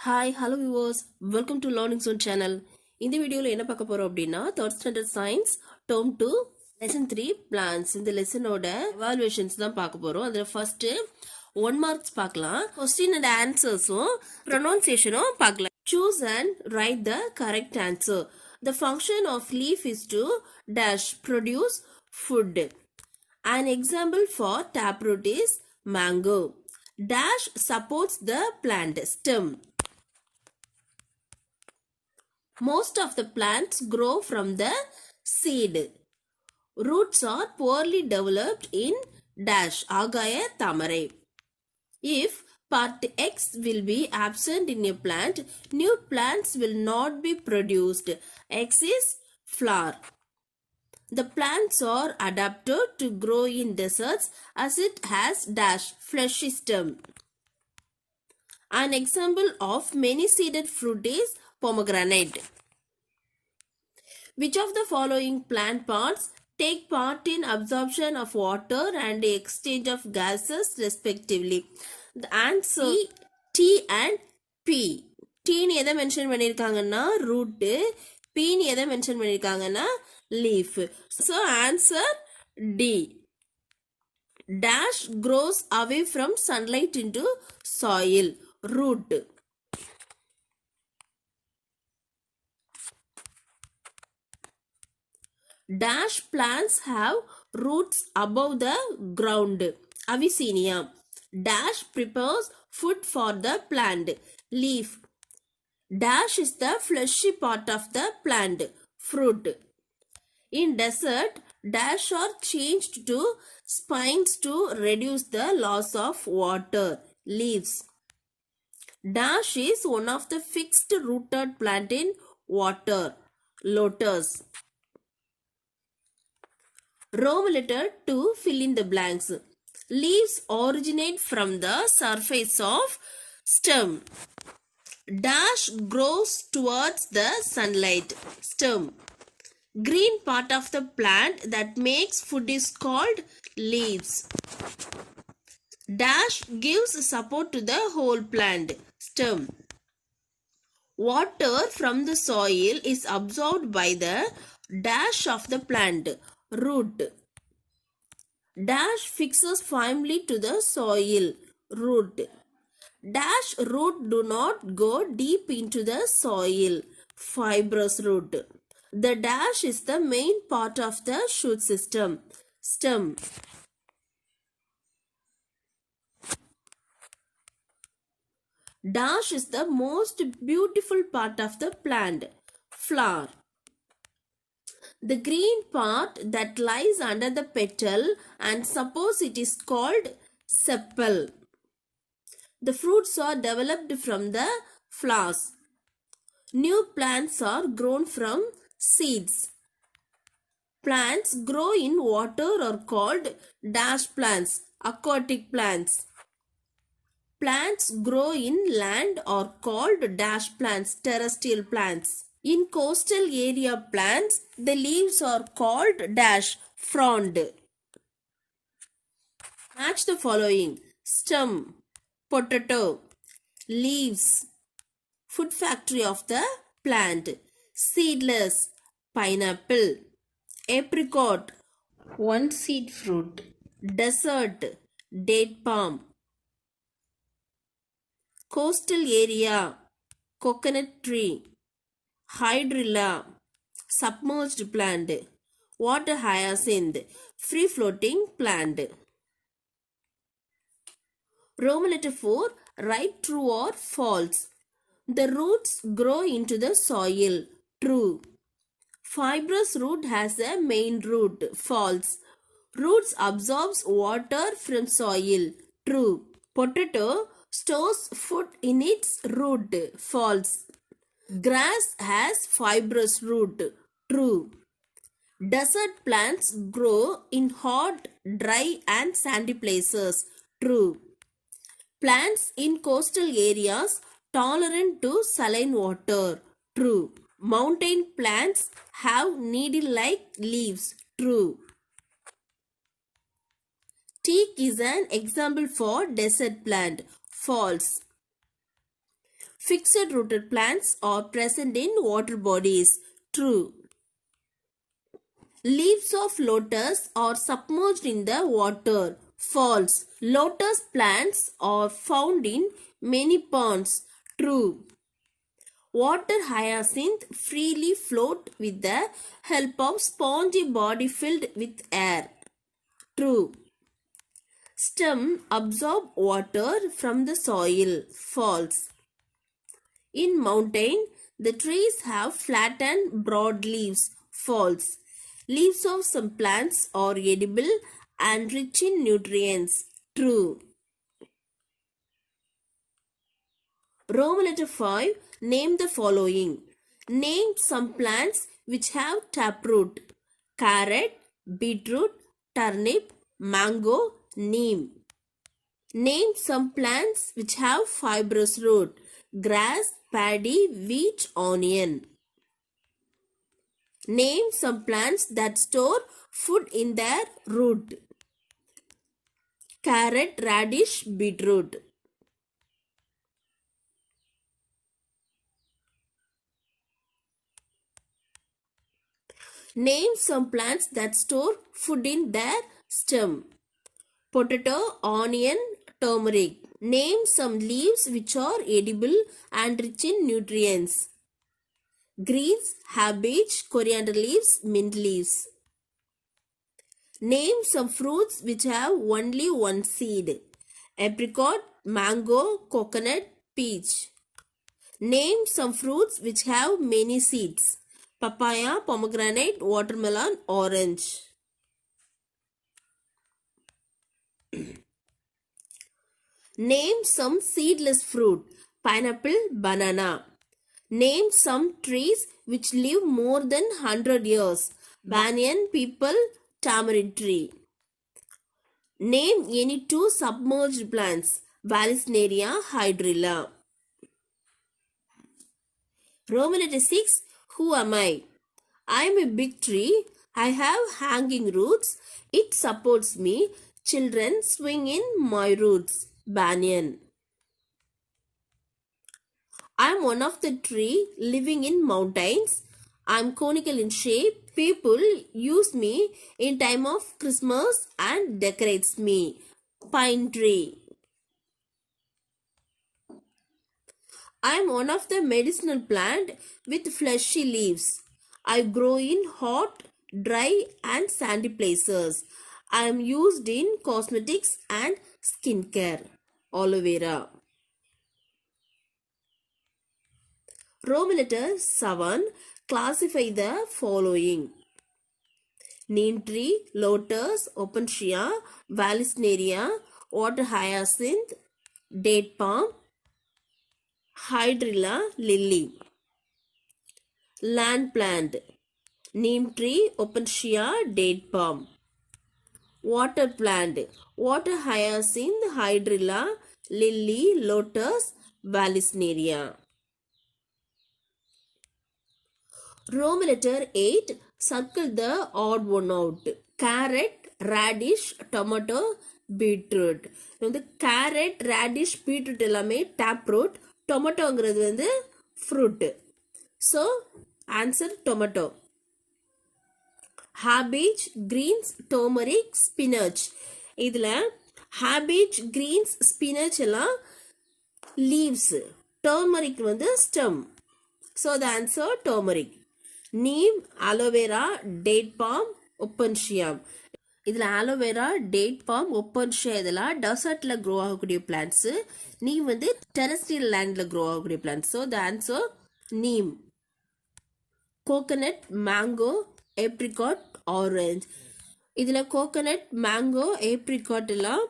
Hi, hello viewers. Welcome to Learning Zone channel. இந்த வீடியோல என்ன பார்க்க போறோம் அப்படின்னா 3rd standard science term 2 lesson 3 plants. இந்த லெசனோட evaluations தான் பார்க்க போறோம். அதுல first 1 marks பார்க்கலாம். Question and answersம் pronunciationம் பார்க்கலாம். Choose and write the correct answer. The function of leaf is to dash produce food. An example for taproot is mango. Dash supports the plant stem. Most of the plants grow from the seed. Roots are poorly developed in dash agaya tamare. If part X will be absent in a plant, new plants will not be produced. X is flower. The plants are adapted to grow in deserts as it has dash fleshy stem. An example of many seeded fruit is pomegranate. Which of the following plant parts take part in absorption of water and exchange of gases respectively? The answer T and P. T னு எதை mention பண்ணிருக்காங்கன்னா root, P னு எதை mention பண்ணிருக்காங்கன்னா leaf. So answer D. Dash grows away from sunlight into soil. Root. Dash plants have roots above the ground. Avicennia. Dash prepares food for the plant. Leaf. Dash is the fleshy part of the plant. Fruit. In desert, dash are changed to spines to reduce the loss of water. Leaves. Dash is one of the fixed rooted plant in water. Lotus. Row letter to fill in the blanks. Leaves originate from the surface of stem. Dash grows towards the sunlight. Stem. Green part of the plant that makes food is called leaves. Dash gives support to the whole plant. Stem. Water from the soil is absorbed by the dash of the plant. Root. Dash fixes firmly to the soil. Root. Dash root do not go deep into the soil. Fibrous root. The dash is the main part of the shoot system. Stem. Dash is the most beautiful part of the plant. Flower. The green part that lies under the petal and suppose it is called sepal. The fruits are developed from the flowers. New plants are grown from seeds. Plants grow in water are called dash plants, aquatic plants. Plants grow in land are called dash plants, terrestrial plants. In coastal area plants, the leaves are called dash frond. Match the following. Stem, potato. Leaves, food factory of the plant. Seedless, pineapple. Apricot, one seed fruit. Desert, date palm. Coastal area, coconut tree. Hydrilla, submerged plant. Water hyacinth, free floating plant. Roman letter 4, write true or false. The roots grow into the soil. True. Fibrous root has a main root. False. Roots absorbs water from soil. True. Potato stores food in its root. False. Grass has fibrous root. True. Desert plants grow in hot, dry and sandy places. True. Plants in coastal areas tolerant to saline water. True. Mountain plants have needle-like leaves. True. Teak is an example for desert plant. False. Fixed rooted plants are present in water bodies. True. Leaves of lotus are submerged in the water. False. Lotus plants are found in many ponds. True. Water hyacinth freely float with the help of spongy body filled with air. True. Stem absorb water from the soil. False. In mountain, the trees have flat and broad leaves. False. Leaves of some plants are edible and rich in nutrients. True. Roman letter 5. Name the following. Name some plants which have taproot. Carrot, beetroot, turnip, mango, neem. Name some plants which have fibrous root. Grass, paddy, wheat, onion. Name some plants that store food in their root. Carrot, radish, beetroot. Name some plants that store food in their stem. Potato, onion, turmeric. Name some leaves which are edible and rich in nutrients. Greens, cabbage, coriander leaves, mint leaves. Name some fruits which have only one seed. Apricot, mango, coconut, peach. Name some fruits which have many seeds. Papaya, pomegranate, watermelon, orange. Name some seedless fruit. Pineapple, banana. Name some trees which live more than 100 years. Banyan, peepal, tamarind tree. Name any two submerged plants. Vallisneria, hydrilla. Roman letter 6. Who am I? I am a big tree. I have hanging roots. It supports me. Children swing in my roots. Banyan. I am one of the tree living in mountains. I am conical in shape. People use me in time of Christmas and decorates me. Pine tree. I am one of the medicinal plant with fleshy leaves. I grow in hot, dry and sandy places. I am used in cosmetics and skincare. Aloe vera. Roman letter 7. Classify the following. Neem tree, lotus, opuntia, vallisneria, water hyacinth, date palm, hydrilla, lily. Land plant. Neem tree, opuntia, date palm. Water plant. Water hyacinth, hydrilla, lily, lotus, vallisneria. Roman letter 8. Circle the odd one out. Carrot, radish, tomato, beetroot. வந்து carrot, radish, beetroot எல்லாமே taproot. Tomatoங்கிறது வந்து fruit. So, answer tomato. Cabbage, greens, turmeric, spinach. இதில் cabbage, greens, spinach எல்லாம் leaves. Turmeric வந்து stem. So, the answer turmeric. Neem, aloe vera, date palm, opuntia. இதில் aloe vera, date palm, opuntia இதெல்லாம் டெசர்ட்டில் grow ஆகக்கூடிய plants. Neem வந்து terrestrial லேண்டில் grow ஆகக்கூடிய plants. So the answer neem. Coconut, mango, apricot, orange. இதில் கோகனட், மேங்கோ, ஏப்ரிகாட் எல்லாம்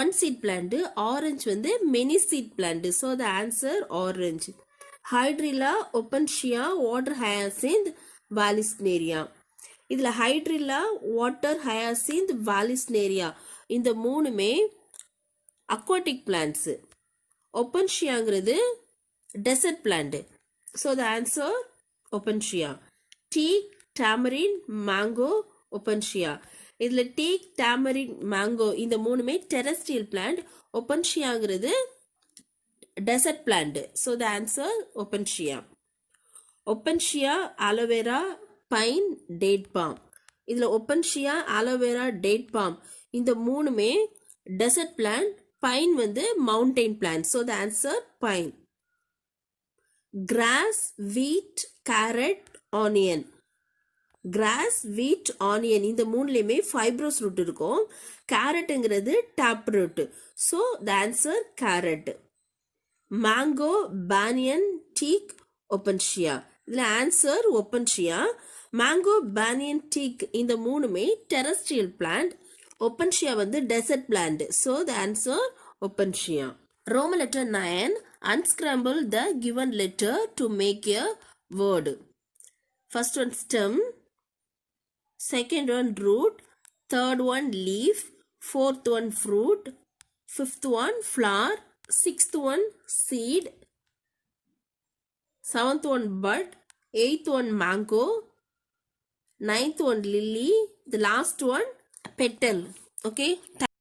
one seed plant. Orange வந்து many seed plant. So the answer orange. Hydrilla, opuntia, water hyacinth, vallisneria. இதில் hydrilla, water hyacinth, vallisneria இந்த மூணுமே aquatic plants. ஒப்பன்ஷியாங்கிறது desert plant. So the answer opuntia. Teak, tamarind, mango, opuntia. இதில் teak, tamarind, mango இந்த மூணுமே terrestrial plant. ஒப்பன்ஷியாங்கிறது desert plant. So the answer Opuntia. Opuntia, aloe vera, pine, date palm. இதில் Opuntia, aloe vera, date palm இந்த மூணுமே desert plant, pine வந்து mountain plant. So the answer pine. Grass, wheat, carrot, onion. Grass, wheat, onion இந்த மூணுலையுமே fibrous root இருக்கும். Carrotங்கிறது tap root. So the answer carrot. Mango, banyan, teak, Opuntia. இதில் answer Opuntia. Mango, banyan, teak இந்த மூணுமே terrestrial plant. Opuntia வந்து desert plant. So the answer Opuntia. Roman letter 9. Unscramble the given letter to make a word. First one stem. Second one root. Third one leaf. Fourth one fruit. Fifth one flower. Sixth one seed. Seventh one bud. Eighth one mango. Ninth one lily. The last one petal. Okay.